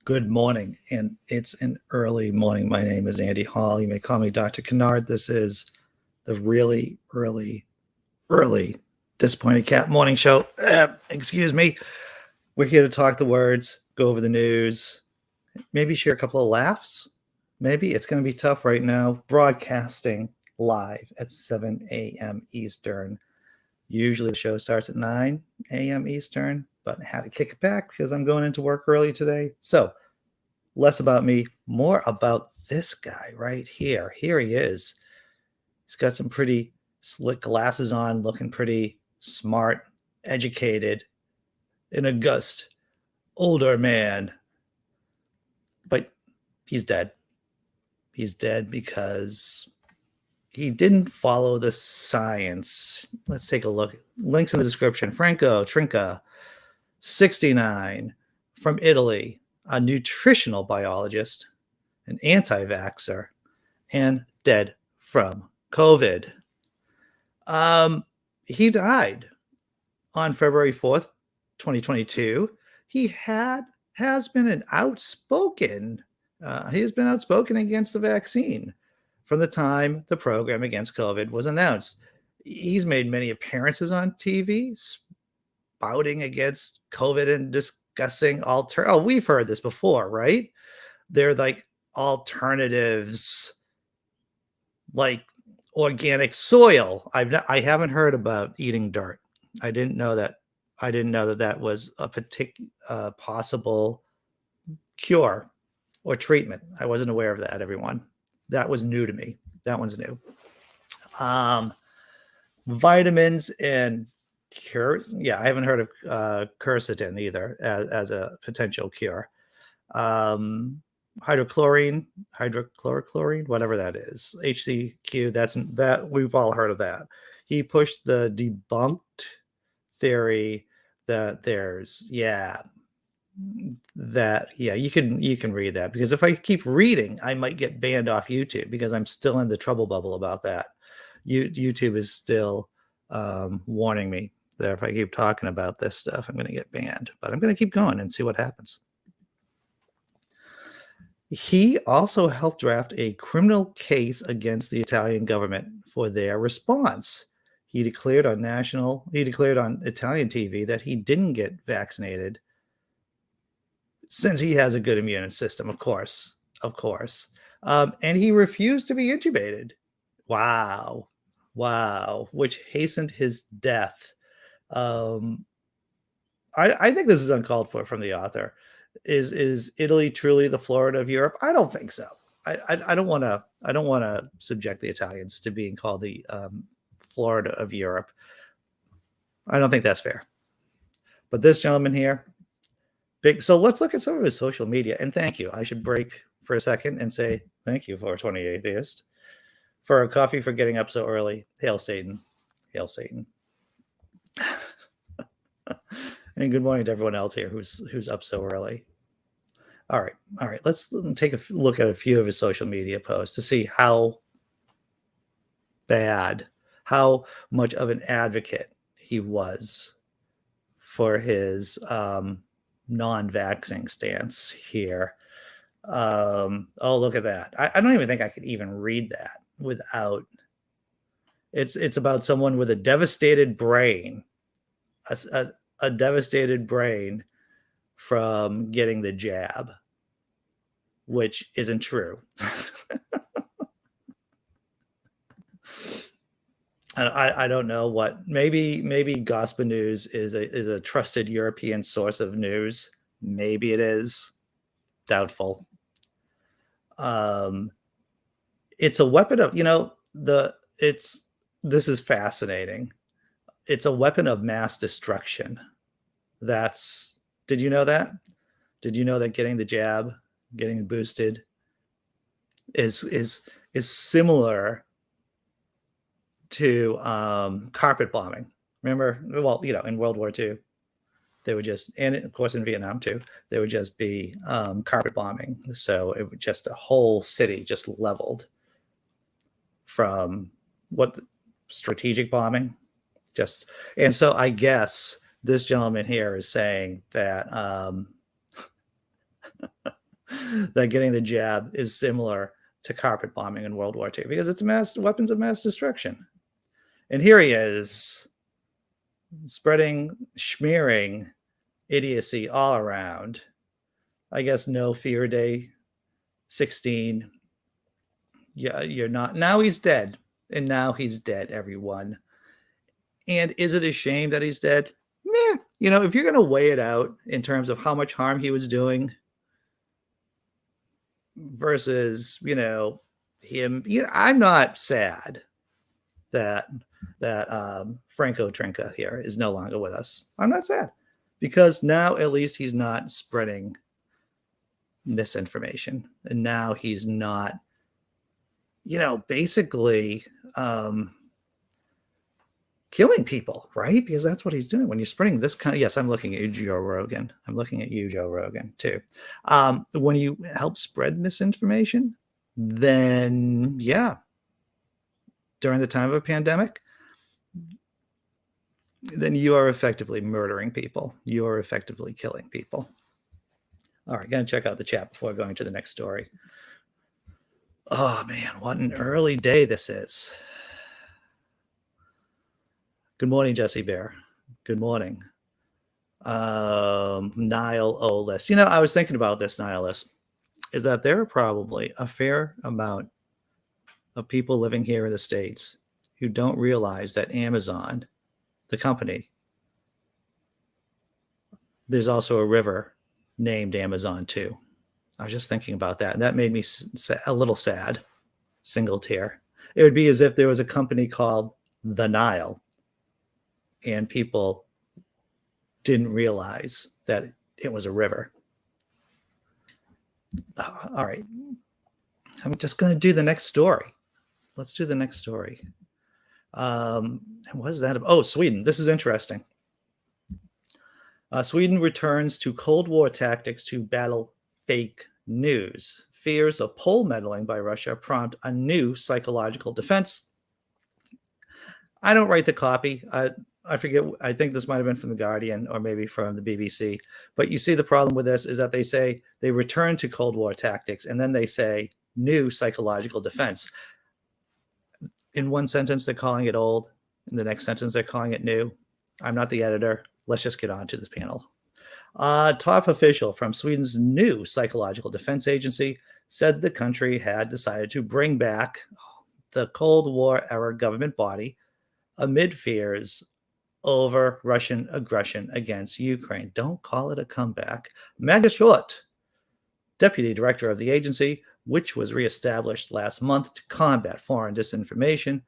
Good morning, and it's an early morning. My name is Andy Hall. You may call me Dr. Kennard. This is the really early Disappointed Cat morning show. Excuse me. We're here to talk the words, go over the news, maybe share a couple of laughs. Maybe it's going to be tough right now. Broadcasting live at 7 a.m. Eastern. Usually the show starts at 9 a.m. Eastern, but I had to kick it back because I'm going into work early today. So less about me, more about this guy right here. Here he is. He's got some pretty slick glasses on, looking pretty smart, educated, an august, older man. But he's dead. He's dead because he didn't follow the science. Let's take a look. Links in the description. Franco Trinca, 69, from Italy, a nutritional biologist, an anti-vaxxer, and dead from COVID. He died on February 4th, 2022. He has been an outspoken, he has been outspoken against the vaccine from the time the program against COVID was announced. He's made many appearances on TV, spouting against COVID and discussing we've heard this before, right? They're like alternatives, like organic soil. I haven't heard about eating dirt. I didn't know that that was a particular possible cure or treatment. I wasn't aware of that, everyone. That was new to me. That one's new. Vitamins and cure. Yeah, I haven't heard of quercetin either as a potential cure. Hydrochlorine, whatever that is. HCQ, that we've all heard of that. He pushed the debunked theory that you can read that, because if I keep reading, I might get banned off YouTube because I'm still in the trouble bubble about that. YouTube is still warning me that if I keep talking about this stuff, I'm going to get banned, but I'm going to keep going and see what happens. He also helped draft a criminal case against the Italian government for their response. He declared on Italian TV that he didn't get vaccinated since he has a good immune system, of course. And he refused to be intubated. Wow, which hastened his death. I think this is uncalled for from the author. Is Italy truly the Florida of Europe? I don't think so. I don't want to subject the Italians to being called the Florida of Europe. I don't think that's fair. But this gentleman here, big. So let's look at some of his social media. And thank you. I should break for a second and say thank you, 420 Atheist, for a coffee for getting up so early. Hail Satan. Hail Satan. And good morning to everyone else here who's up so early. All right. Let's take a look at a few of his social media posts to see how much of an advocate he was for his non-vaxxing stance here. Look at that. I don't even think I could even read that without. It's about someone with a devastated brain. A devastated brain from getting the jab, which isn't true. I don't know what. Maybe Gospel News is a trusted European source of news. Maybe it is. Doubtful. It's a weapon of this is fascinating. It's a weapon of mass destruction. Did you know that? Did you know that getting the jab, getting boosted is similar to carpet bombing? Remember, in World War II, they would just, and of course in Vietnam too, they would just be carpet bombing. So it would just a whole city just leveled from strategic bombing. And so I guess this gentleman here is saying that that getting the jab is similar to carpet bombing in World War II because it's weapons of mass destruction. And here he is smearing idiocy all around. I guess no fear day 16. Yeah, you're not. Now he's dead. And now he's dead, everyone. And is it a shame that he's dead? Meh. If you're going to weigh it out in terms of how much harm he was doing versus, him, I'm not sad that Franco Trinca here is no longer with us. I'm not sad because now at least he's not spreading misinformation. And now he's not, basically killing people, right? Because that's what he's doing when you're spreading this kind of, yes, I'm looking at you, Joe Rogan. I'm looking at you, Joe Rogan, too. When you help spread misinformation, then yeah, during the time of a pandemic, then you are effectively murdering people. You are effectively killing people. All right, going to check out the chat before going to the next story. Oh, man, what an early day this is. Good morning, Jessi Bear. Good morning. Nihil O-list. I was thinking about this nihilist, is that there are probably a fair amount of people living here in the States who don't realize that Amazon, the company, there's also a river named Amazon too. I was just thinking about that, and that made me a little sad. Single tear. It would be as if there was a company called the Nile, and people didn't realize that it was a river. All right. I'm just going to do the next story. Let's do the next story. What is that about? Oh, Sweden. This is interesting. Sweden returns to Cold War tactics to battle fake news. Fears of poll meddling by Russia prompt a new psychological defense. I don't write the copy. I forget. I think this might have been from The Guardian or maybe from the BBC. But you see, the problem with this is that they say they return to Cold War tactics, and then they say new psychological defense. In one sentence, they're calling it old. In the next sentence, they're calling it new. I'm not the editor. Let's just get on to this panel. Top official from Sweden's new psychological defense agency said the country had decided to bring back the Cold War-era government body amid fears over Russian aggression against Ukraine. Don't call it a comeback. Magda Schwartz, deputy director of the agency, which was reestablished last month to combat foreign disinformation,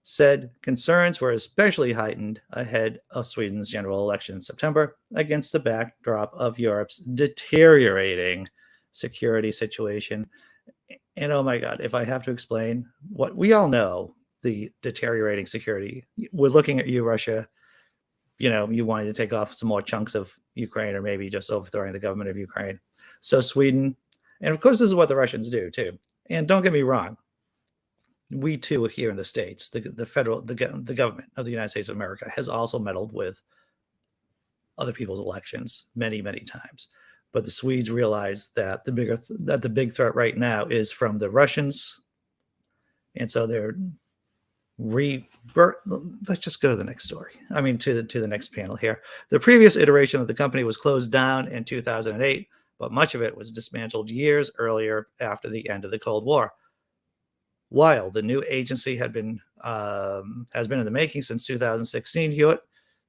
said concerns were especially heightened ahead of Sweden's general election in September against the backdrop of Europe's deteriorating security situation. And oh my God, if I have to explain what we all know, the deteriorating security, we're looking at you, Russia. You wanted to take off some more chunks of Ukraine or maybe just overthrowing the government of Ukraine. So Sweden, and of course, this is what the Russians do too. And don't get me wrong. We too here in the States, the government of the United States of America has also meddled with other people's elections many, many times. But the Swedes realize that the big threat right now is from the Russians. And so they're let's just go to the next story. To the next panel here. The previous iteration of the company was closed down in 2008, but much of it was dismantled years earlier after the end of the Cold War. While the new agency has been in the making since 2016, Hewitt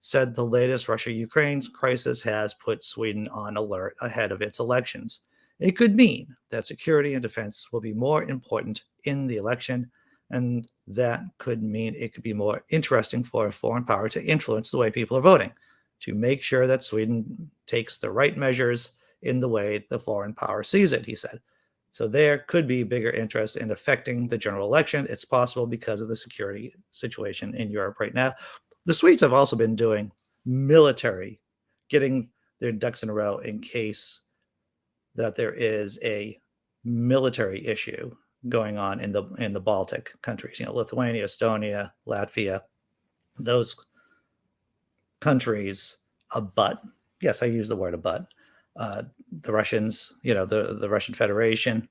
said the latest Russia-Ukraine crisis has put Sweden on alert ahead of its elections. It could mean that security and defense will be more important in the election, and that could mean it could be more interesting for a foreign power to influence the way people are voting, to make sure that Sweden takes the right measures in the way the foreign power sees it, he said. So there could be bigger interest in affecting the general election. It's possible because of the security situation in Europe right now. The Swedes have also been doing military, getting their ducks in a row in case that there is a military issue going on in the Baltic countries, Lithuania, Estonia, Latvia, those countries abut. Yes, I use the word abut the Russians, the Russian Federation.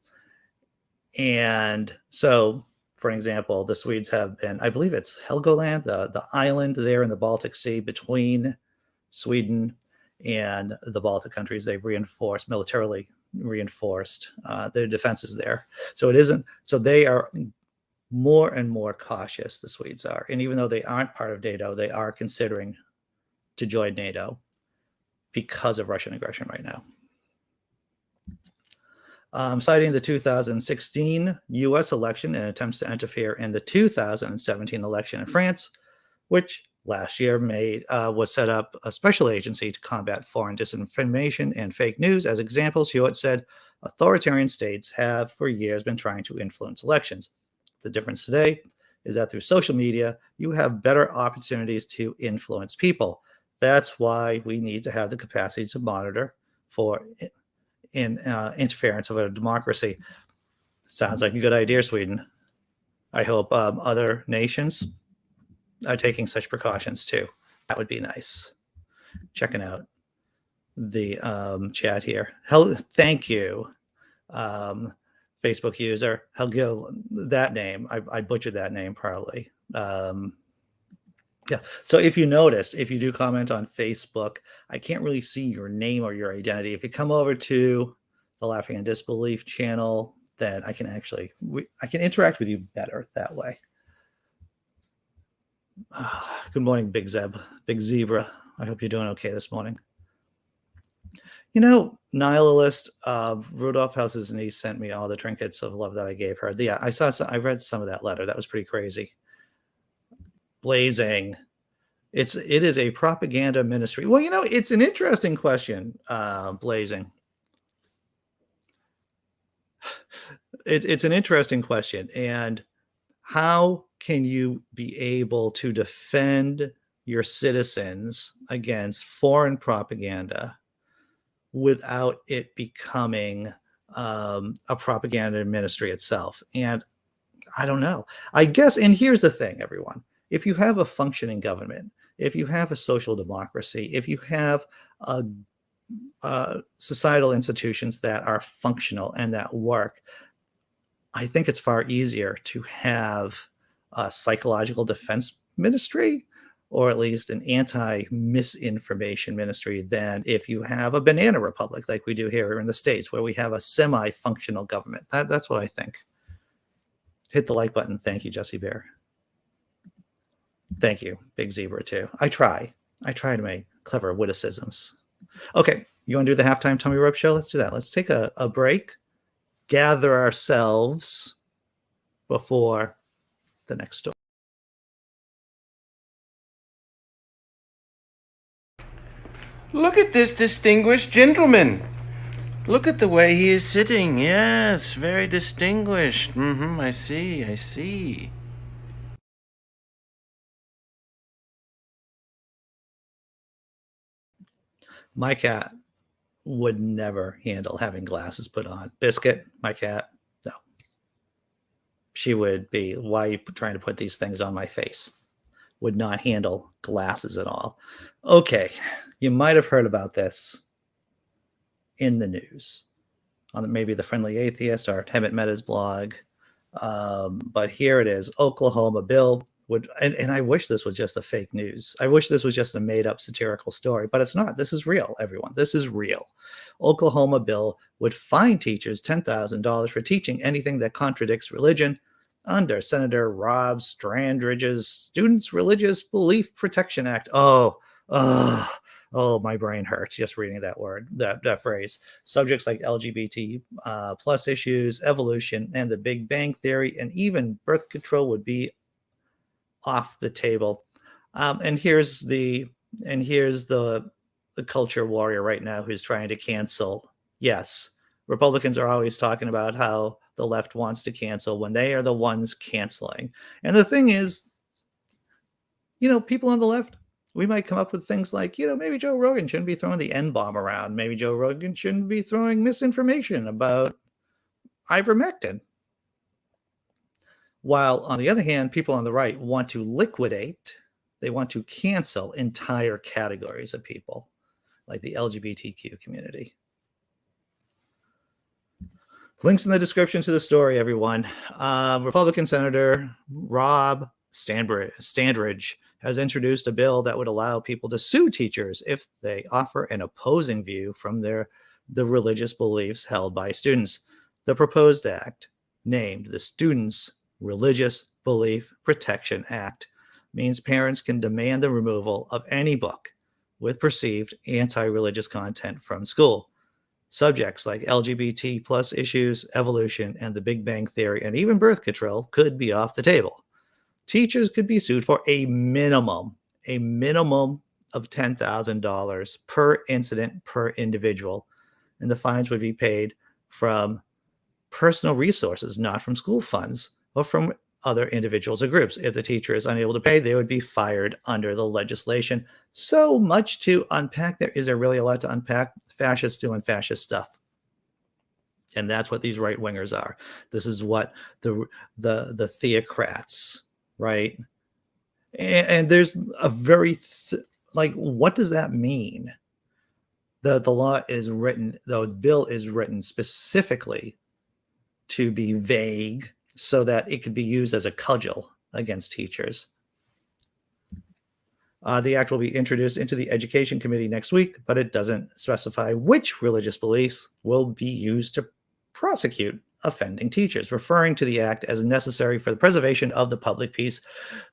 And so, for example, the Swedes have been, I believe it's Helgoland, the island there in the Baltic Sea between Sweden and the Baltic countries. They've militarily reinforced their defenses there. So they are more and more cautious, the Swedes are. And even though they aren't part of NATO, they are considering to join NATO because of Russian aggression right now. Citing the 2016 U.S. election and attempts to interfere in the 2017 election in France, which last year was set up a special agency to combat foreign disinformation and fake news. As examples, Hewitt said, authoritarian states have for years been trying to influence elections. The difference today is that through social media, you have better opportunities to influence people. That's why we need to have the capacity to monitor for interference of a democracy. Sounds like a good idea, Sweden. I hope other nations are taking such precautions too. That would be nice. Checking out the chat here. Thank you, Facebook user. That name, I butchered that name probably. Yeah. So if you notice, if you do comment on Facebook, I can't really see your name or your identity. If you come over to the Laughing in Disbelief channel, then I can interact with you better that way. Good morning, Big Zebra. I hope you're doing okay this morning. Nihilist, Rudolph House's niece sent me all the trinkets of love that I gave her. Yeah, I read some of that letter. That was pretty crazy. Blazing. It is a propaganda ministry. Well, it's an interesting question, Blazing. It's an interesting question. And how can you be able to defend your citizens against foreign propaganda without it becoming a propaganda ministry itself? And I don't know. I guess, and here's the thing, everyone. If you have a functioning government, if you have a social democracy, if you have societal institutions that are functional and that work, I think it's far easier to have a psychological defense ministry, or at least an anti-misinformation ministry, than if you have a banana republic like we do here in the States, where we have a semi-functional government. That's what I think. Hit the like button. Thank you, Jessi Bear. Thank you, Big Zebra, too. I try to make clever witticisms. Okay, you want to do the halftime tummy rub show? Let's do that. Let's take a break, gather ourselves before the next story. Look at this distinguished gentleman. Look at the way he is sitting. Yes, very distinguished. I see. My cat would never handle having glasses put on. Biscuit, my cat, no. She would be, why are you trying to put these things on my face? Would not handle glasses at all. Okay, you might have heard about this in the news on maybe the Friendly Atheist or Hemet Meta's blog. But here it is. Oklahoma bill would, and I wish this was just a fake news. I wish this was just a made up satirical story, but it's not. This is real, everyone. This is real. Oklahoma bill would fine teachers $10,000 for teaching anything that contradicts religion under Senator Rob Standridge's Students' Religious Belief Protection Act. Oh, my brain hurts just reading that word, that phrase. Subjects like LGBT plus issues, evolution, and the Big Bang Theory, and even birth control would be off the table. And here's the culture warrior right now who's trying to cancel. Yes, Republicans are always talking about how the left wants to cancel when they are the ones canceling. And the thing is, people on the left, we might come up with things like, maybe Joe Rogan shouldn't be throwing the N-bomb around. Maybe Joe Rogan shouldn't be throwing misinformation about ivermectin. While, on the other hand, people on the right want to liquidate, they want to cancel entire categories of people, like the LGBTQ community. Links in the description to the story, everyone. Republican Senator Rob Standridge has introduced a bill that would allow people to sue teachers if they offer an opposing view from the religious beliefs held by students. The proposed act, named the Students' Religious Belief Protection Act, means parents can demand the removal of any book with perceived anti-religious content from school. Subjects like LGBT plus issues, evolution, and the Big Bang Theory, and even birth control could be off the table. Teachers could be sued for a minimum of $10,000 per incident per individual, and the fines would be paid from personal resources, not from school funds or from other individuals or groups. If the teacher is unable to pay, they would be fired under the legislation. So much to unpack there. Is there really a lot to unpack? Fascists doing fascist stuff. And that's what these right wingers are. This is what the theocrats, right? And there's a very like, what does that mean? The law is written, the bill is written specifically to be vague so that it could be used as a cudgel against teachers. The act will be introduced into the Education Committee next week, but it doesn't specify which religious beliefs will be used to prosecute offending teachers, referring to the act as necessary for the preservation of the public peace.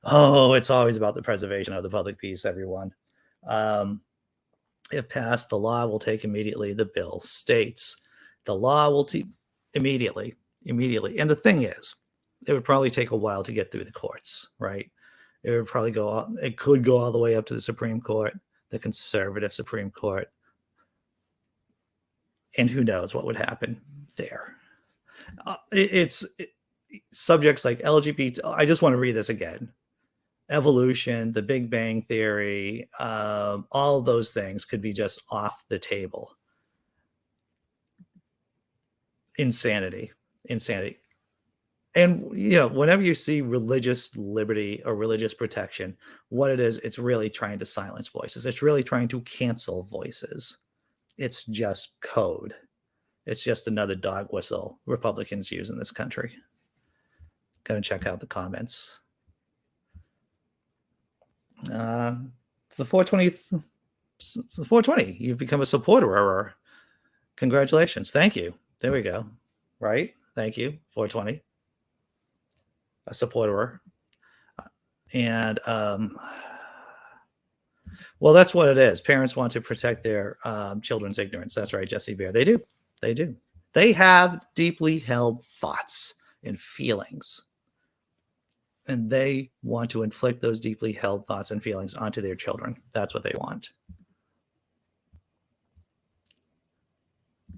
Oh, it's always about the preservation of the public peace, everyone. If passed, the law will take immediately. The bill states the law will immediately. And the thing is, it would probably take a while to get through the courts, right? It would probably it could go all the way up to the Supreme Court, the conservative Supreme Court. And who knows what would happen there. It's subjects like LGBT. I just want to read this again. Evolution, the Big Bang Theory, all of those things could be just off the table. Insanity. And, you know, whenever you see religious liberty or religious protection, what it is, it's really trying to silence voices. It's really trying to cancel voices. It's just code. It's just another dog whistle Republicans use in this country. Go and check out the comments. The 420, you've become a supporter. Congratulations. Thank you. There we go. Right? Thank you, 420. A supporter. And well, that's what it is. Parents want to protect their children's ignorance. That's right, Jessi Bear. They do. They have deeply held thoughts and feelings, and they want to inflict those deeply held thoughts and feelings onto their children. That's what they want.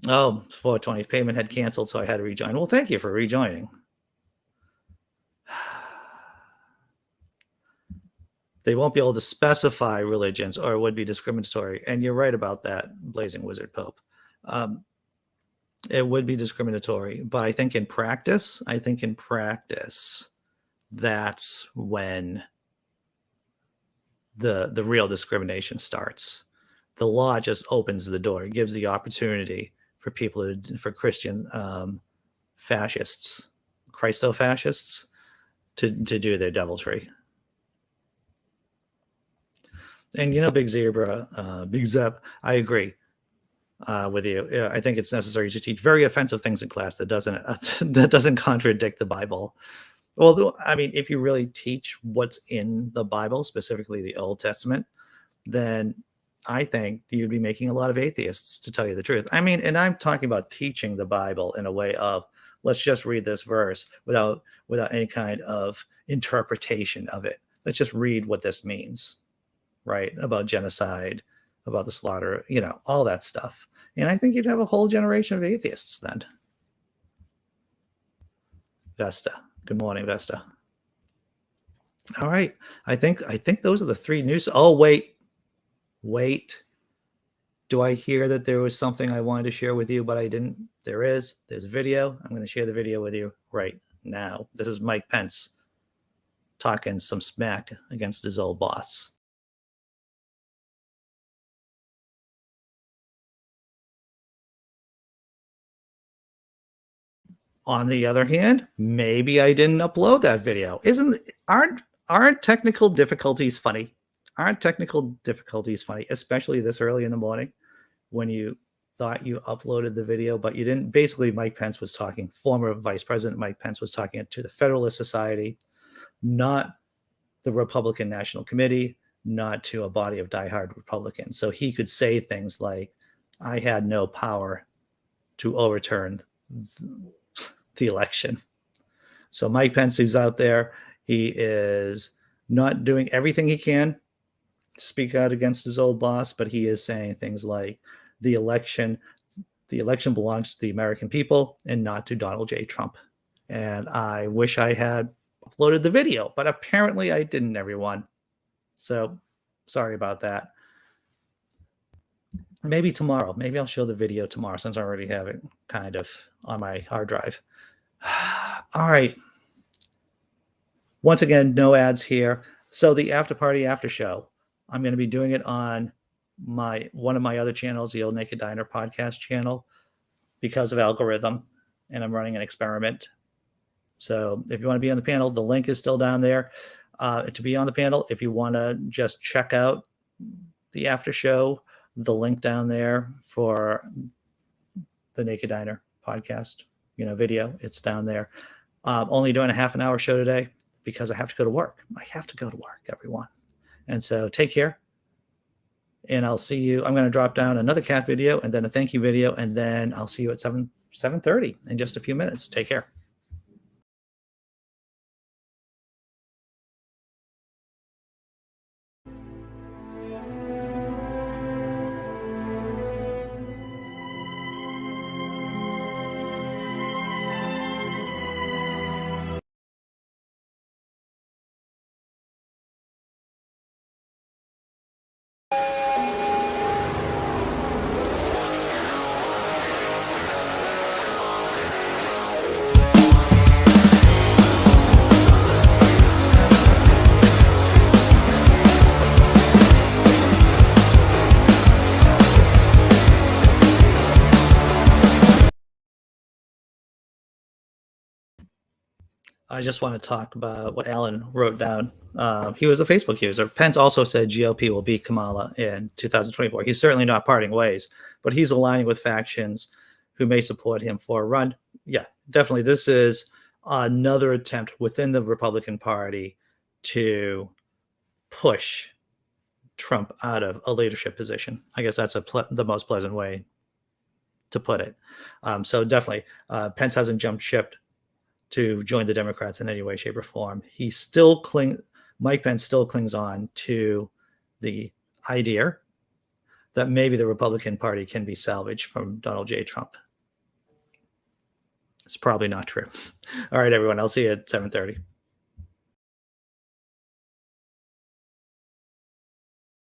Oh, 420 payment had canceled, so I had to rejoin. Well, thank you for rejoining. They won't be able to specify religions or it would be discriminatory. And you're right about that, Blazing Wizard Pope. It would be discriminatory. But I think in practice, that's when the real discrimination starts. The law just opens the door. It gives the opportunity for people, for Christian fascists, Christo-fascists, to do their deviltry. And, you know, Big Zep, I agree with you. I think it's necessary to teach very offensive things in class that doesn't contradict the Bible. Although, I mean, if you really teach what's in the Bible, specifically the Old Testament, then I think you'd be making a lot of atheists, to tell you the truth. I mean, and I'm talking about teaching the Bible in a way of, let's just read this verse without any kind of interpretation of it. Let's just read what this means. Right, about genocide, about the slaughter, you know, all that stuff. And I think you'd have a whole generation of atheists then. Vesta. Good morning, Vesta. All right. I think those are the three news. Oh, wait. Do I hear that there was something I wanted to share with you, but I didn't? There's a video. I'm going to share the video with you right now. This is Mike Pence talking some smack against his old boss. On the other hand, maybe I didn't upload that video. Aren't technical difficulties funny? Aren't technical difficulties funny, especially this early in the morning when you thought you uploaded the video, but you didn't? Basically, Mike Pence was talking, former Vice President Mike Pence was talking to the Federalist Society, not the Republican National Committee, not to a body of diehard Republicans. So he could say things like, I had no power to overturn the election. So Mike Pence is out there. He is not doing everything he can to speak out against his old boss, but he is saying things like the election belongs to the American people and not to Donald J. Trump. And I wish I had uploaded the video, but apparently I didn't, everyone. So sorry about that. Maybe tomorrow. Maybe I'll show the video tomorrow since I already have it kind of on my hard drive. All right. Once again, no ads here. So the after party after show, I'm going to be doing it on one of my other channels, the Old Naked Diner podcast channel, because of algorithm, and I'm running an experiment. So if you want to be on the panel, the link is still down there to be on the panel. If you want to just check out the after show, the link down there for the Naked Diner podcast, video, it's down there. Only doing a half an hour show today because I have to go to work. I have to go to work, everyone. And so take care. And I'll see you. I'm going to drop down another cat video and then a thank you video. And then I'll see you at 7:30 in just a few minutes. Take care. I just want to talk about what Alan wrote down. He was a Facebook user. Pence also said GOP will beat Kamala in 2024. He's certainly not parting ways, but he's aligning with factions who may support him for a run. Yeah, definitely. This is another attempt within the Republican Party to push Trump out of a leadership position. I guess that's the most pleasant way to put it. So definitely, Pence hasn't jumped ship to join the Democrats in any way, shape, or form. Mike Pence still clings on to the idea that maybe the Republican Party can be salvaged from Donald J. Trump. It's probably not true. All right, everyone. I'll see you at 7:30.